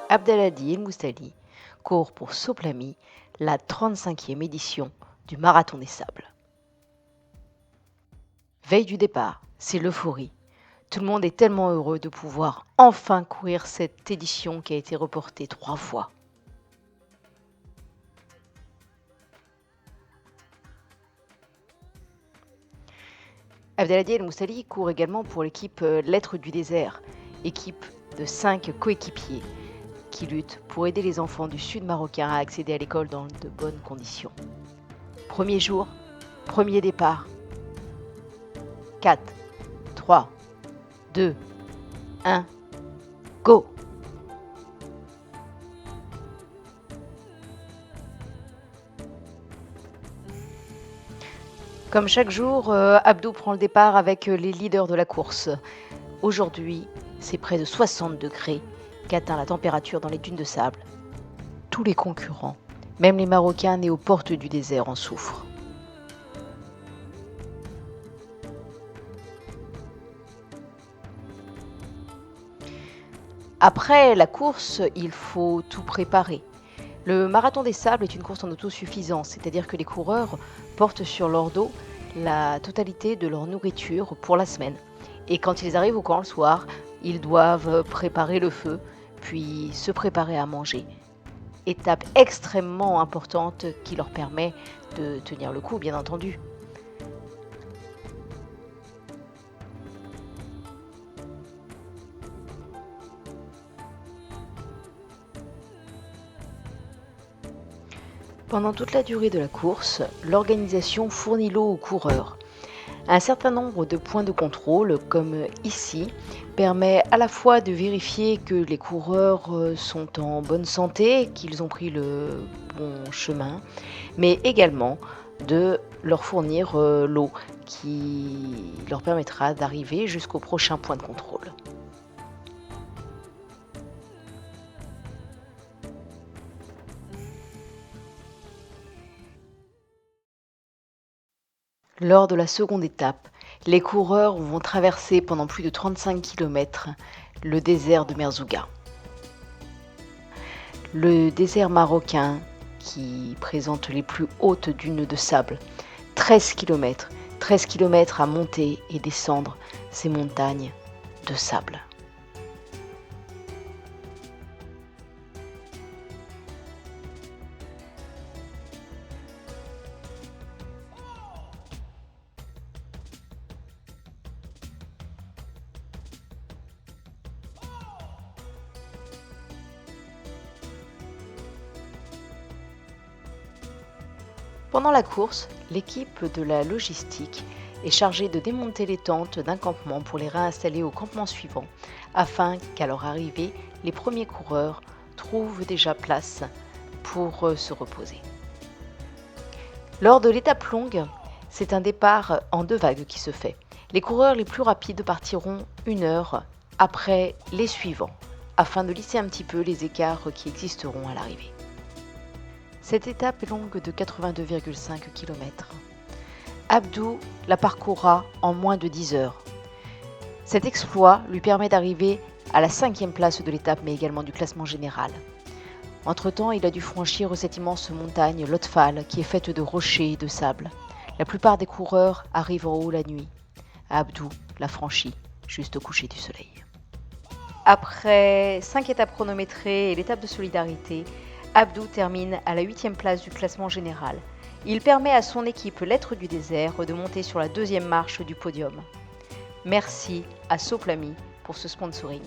Abdelhadi El Moustali court pour Soplamy la 35e édition du Marathon des Sables. Veille du départ, c'est l'euphorie. Tout le monde est tellement heureux de pouvoir enfin courir cette édition qui a été reportée 3 fois. Abdelhadi El Moustali court également pour l'équipe Lettres du désert, équipe de 5 coéquipiers qui luttent pour aider les enfants du sud marocain à accéder à l'école dans de bonnes conditions. Premier jour, premier départ. 4, 3, 2, 1, go! Comme chaque jour, Abdou prend le départ avec les leaders de la course. Aujourd'hui, c'est près de 60 degrés qu'atteint la température dans les dunes de sable. Tous les concurrents, même les Marocains nés aux portes du désert, en souffrent. Après la course, il faut tout préparer. Le marathon des sables est une course en autosuffisance, c'est-à-dire que les coureurs portent sur leur dos la totalité de leur nourriture pour la semaine. Et quand ils arrivent au camp le soir, ils doivent préparer le feu, puis se préparer à manger. Étape extrêmement importante qui leur permet de tenir le coup, bien entendu. Pendant toute la durée de la course, l'organisation fournit l'eau aux coureurs. Un certain nombre de points de contrôle, comme ici, permet à la fois de vérifier que les coureurs sont en bonne santé, qu'ils ont pris le bon chemin, mais également de leur fournir l'eau qui leur permettra d'arriver jusqu'au prochain point de contrôle. Lors de la seconde étape, les coureurs vont traverser pendant plus de 35 km le désert de Merzouga. Le désert marocain qui présente les plus hautes dunes de sable, 13 km à monter et descendre ces montagnes de sable. Pendant la course, l'équipe de la logistique est chargée de démonter les tentes d'un campement pour les réinstaller au campement suivant, afin qu'à leur arrivée, les premiers coureurs trouvent déjà place pour se reposer. Lors de l'étape longue, c'est un départ en 2 vagues qui se fait. Les coureurs les plus rapides partiront 1 heure après les suivants, afin de lisser un petit peu les écarts qui existeront à l'arrivée. Cette étape est longue de 82,5 km. Abdou la parcourra en moins de 10 heures. Cet exploit lui permet d'arriver à la 5e place de l'étape, mais également du classement général. Entre-temps, il a dû franchir cette immense montagne, l'Otfal, qui est faite de rochers et de sable. La plupart des coureurs arrivent en haut la nuit. Abdou l'a franchi juste au coucher du soleil. Après 5 étapes chronométrées et l'étape de solidarité, Abdou termine à la 8e place du classement général. Il permet à son équipe Lettres du désert de monter sur la 2e marche du podium. Merci à Soplamy pour ce sponsoring.